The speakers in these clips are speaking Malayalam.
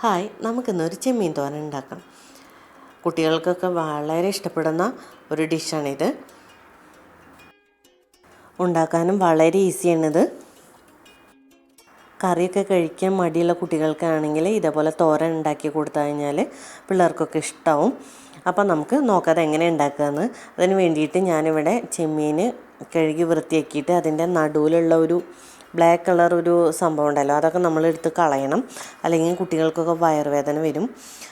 ഹായ്, നമുക്കിന്നൊരു ചെമ്മീൻ തോരൻ ഉണ്ടാക്കാം. കുട്ടികൾക്കൊക്കെ വളരെ ഇഷ്ടപ്പെടുന്ന ഒരു ഡിഷാണിത്. ഉണ്ടാക്കാനും വളരെ ഈസിയാണിത്. കറിയൊക്കെ കഴിക്കാൻ മടിയുള്ള കുട്ടികൾക്കാണെങ്കിൽ ഇതേപോലെ തോരൻ ഉണ്ടാക്കി കൊടുത്തു കഴിഞ്ഞാൽ പിള്ളേർക്കൊക്കെ ഇഷ്ടമാവും. അപ്പോൾ നമുക്ക് നോക്കാതെ എങ്ങനെ ഉണ്ടാക്കുകയെന്ന്. അതിന് വേണ്ടിയിട്ട് ഞാനിവിടെ ചെമ്മീൻ കഴുകി വൃത്തിയാക്കിയിട്ട് അതിൻ്റെ നടുവിലുള്ള ഒരു ബ്ലാക്ക് കളർ ഒരു സംഭവം ഉണ്ടല്ലോ, അതൊക്കെ നമ്മളെടുത്ത് കളയണം, അല്ലെങ്കിൽ കുട്ടികൾക്കൊക്കെ വയറുവേദന വരും.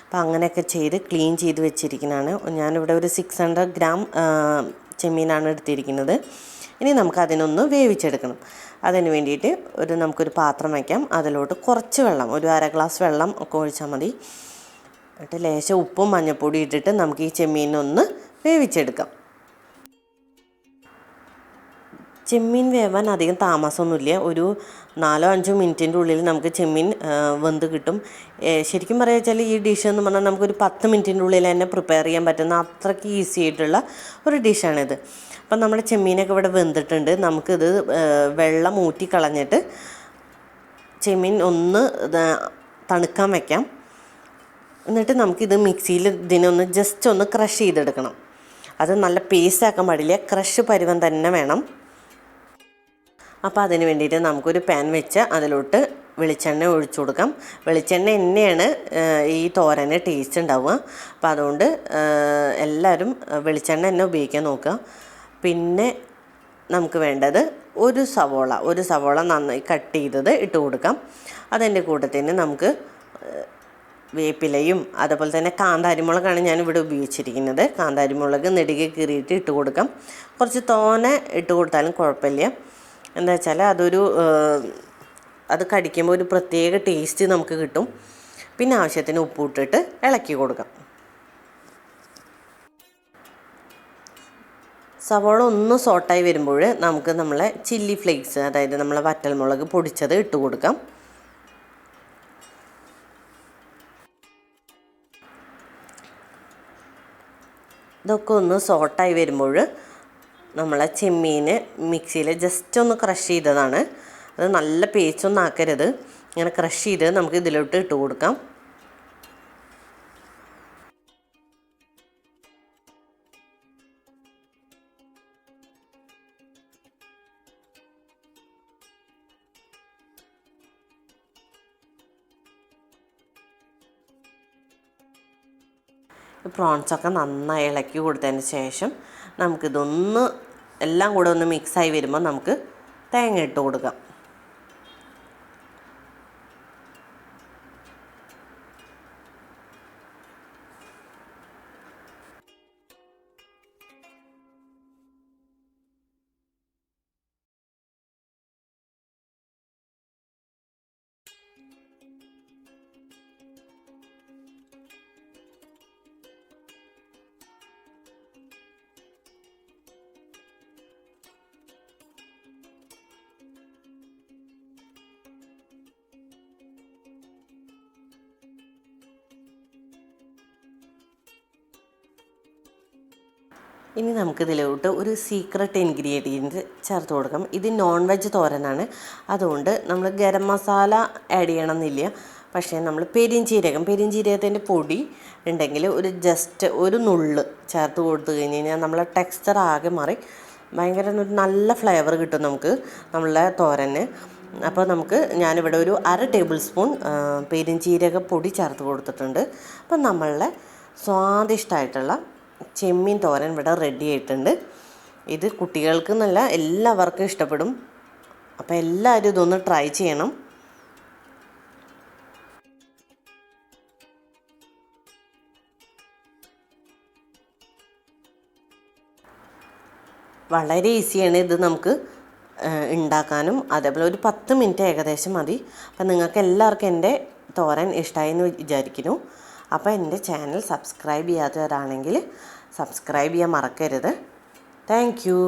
അപ്പോൾ അങ്ങനെയൊക്കെ ചെയ്ത് ക്ലീൻ ചെയ്ത് വെച്ചിരിക്കുന്നതാണ്. ഞാനിവിടെ ഒരു 600 ഗ്രാം ചെമ്മീനാണ് എടുത്തിരിക്കുന്നത്. ഇനി നമുക്ക് അതിനൊന്ന് വേവിച്ചെടുക്കണം. അതിന് വേണ്ടിയിട്ട് നമുക്കൊരു പാത്രം വയ്ക്കാം. അതിലോട്ട് കുറച്ച് വെള്ളം, ഒരു അര ഗ്ലാസ് വെള്ളം ഒക്കെ ഒഴിച്ചാൽ മതി. എന്നിട്ട് ലേശം ഉപ്പും മഞ്ഞൾപ്പൊടി ഇട്ടിട്ട് നമുക്ക് ഈ ചെമ്മീനൊന്ന് വേവിച്ചെടുക്കാം. ചെമ്മീൻ വേവാൻ അധികം താമസമൊന്നുമില്ല. ഒരു 4-5 മിനിറ്റിൻ്റെ ഉള്ളിൽ നമുക്ക് ചെമ്മീൻ വെന്ത് കിട്ടും. ശരിക്കും പറയുക വെച്ചാൽ ഈ ഡിഷ് എന്ന് പറഞ്ഞാൽ നമുക്കൊരു 10 മിനിറ്റിൻ്റെ ഉള്ളിൽ തന്നെ പ്രിപ്പയർ ചെയ്യാൻ പറ്റുന്ന അത്രയ്ക്ക് ഈസി ആയിട്ടുള്ള ഒരു ഡിഷാണിത്. അപ്പം നമ്മുടെ ചെമ്മീനൊക്കെ ഇവിടെ വെന്തിട്ടുണ്ട്. നമുക്കിത് വെള്ളം ഊറ്റി കളഞ്ഞിട്ട് ചെമ്മീൻ ഒന്ന് തണുക്കാൻ വയ്ക്കാം. എന്നിട്ട് നമുക്കിത് മിക്സിയിൽ ഇതിനൊന്ന് ജസ്റ്റ് ഒന്ന് ക്രഷ് ചെയ്തെടുക്കണം. അത് നല്ല പേസ്റ്റ് ആക്കാൻ പാടില്ല, ക്രഷ് പരുവം തന്നെ വേണം. അപ്പോൾ അതിന് വേണ്ടിയിട്ട് നമുക്കൊരു പാൻ വെച്ച് അതിലോട്ട് വെളിച്ചെണ്ണ ഒഴിച്ചു കൊടുക്കാം. വെളിച്ചെണ്ണ തന്നെയാണ് ഈ തോരന് ടേസ്റ്റ് ഉണ്ടാവുക. അപ്പോൾ അതുകൊണ്ട് എല്ലാവരും വെളിച്ചെണ്ണ തന്നെ ഉപയോഗിക്കാൻ നോക്കുക. പിന്നെ നമുക്ക് വേണ്ടത് ഒരു സവോള നന്നായി കട്ട് ചെയ്തത് ഇട്ട് കൊടുക്കാം. അതിൻ്റെ കൂട്ടത്തിന് നമുക്ക് വേപ്പിലയും അതുപോലെ തന്നെ കാന്താരിമുളകാണ് ഞാനിവിടെ ഉപയോഗിച്ചിരിക്കുന്നത്. കാന്താരിമുളക് നെടുകെ കീറിയിട്ട് ഇട്ട് കൊടുക്കാം. കുറച്ച് തോനെ ഇട്ട് കൊടുത്താലും കുഴപ്പമില്ല. എന്താ വെച്ചാൽ അത് കടിക്കുമ്പോൾ ഒരു പ്രത്യേക ടേസ്റ്റ് നമുക്ക് കിട്ടും. പിന്നെ ആവശ്യത്തിന് ഉപ്പ് ഇട്ടിട്ട് ഇളക്കി കൊടുക്കാം. സവോള ഒന്ന് സോട്ടായി വരുമ്പോൾ നമുക്ക് നമ്മളെ ചില്ലി ഫ്ലേക്സ്, അതായത് നമ്മളെ വറ്റൽമുളക് പൊടിച്ചത് ഇട്ട് കൊടുക്കാം. ഇതൊക്കെ ഒന്ന് സോട്ടായി വരുമ്പോൾ നമ്മളെ ചെമ്മീൻ മിക്സിയിൽ ജസ്റ്റ് ഒന്ന് ക്രഷ് ചെയ്തതാണ്. അത് നല്ല പേസ്റ്റൊന്നും ആക്കരുത്. ഇങ്ങനെ ക്രഷ് ചെയ്ത് നമുക്ക് ഇതിലോട്ട് ഇട്ട് കൊടുക്കാം. പ്രോൺസൊക്കെ നന്നായി ഇളക്കി കൊടുത്തതിന് ശേഷം നമുക്കിതൊന്ന് എല്ലാം കൂടെ ഒന്ന് മിക്സായി വരുമ്പോൾ നമുക്ക് തേങ്ങ ഇട്ട് കൊടുക്കാം. ഇനി നമുക്കിതിലോട്ട് ഒരു സീക്രട്ട് ഇൻഗ്രീഡിയൻറ്റ് ചേർത്ത് കൊടുക്കാം. ഇത് നോൺ വെജ് തോരനാണ്. നമ്മൾ ഗരം മസാല ആഡ് ചെയ്യണമെന്നില്ല. പക്ഷേ നമ്മൾ പെരിഞ്ജീരകത്തിൻ്റെ പൊടി ഉണ്ടെങ്കിൽ ഒരു നുള്ള് ചേർത്ത് കൊടുത്തു കഴിഞ്ഞ് കഴിഞ്ഞാൽ നമ്മളെ ടെക്സ്ചർ ആകെ മാറി ഭയങ്കര ഒരു നല്ല ഫ്ലേവർ കിട്ടും നമുക്ക് നമ്മളെ തോരന്. അപ്പോൾ ഞാനിവിടെ ഒരു 1/2 ടേബിൾ സ്പൂൺ പെരിഞ്ജീരക പൊടി ചേർത്ത് കൊടുത്തിട്ടുണ്ട്. അപ്പം നമ്മളുടെ സ്വാദിഷ്ടമായിട്ടുള്ള ചെമ്മീൻ തോരൻ ഇവിടെ റെഡി ആയിട്ടുണ്ട്. ഇത് കുട്ടികൾക്ക് എന്നല്ല എല്ലാവർക്കും ഇഷ്ടപ്പെടും. അപ്പോൾ എല്ലാവരും ഇതൊന്ന് ട്രൈ ചെയ്യണം. വളരെ ഈസിയാണ് ഇത് നമുക്ക് ഉണ്ടാക്കാനും. അതേപോലെ ഒരു 10 മിനിറ്റ് ഏകദേശം മതി. അപ്പം നിങ്ങൾക്ക് എല്ലാവർക്കും എൻ്റെ തോരൻ ഇഷ്ടമായി എന്ന് വിചാരിക്കുന്നു. അപ്പോൾ എൻ്റെ ചാനൽ സബ്സ്ക്രൈബ് ചെയ്യാത്തവരാണെങ്കിൽ സബ്സ്ക്രൈബ് ചെയ്യാൻ മറക്കരുത്. Thank you.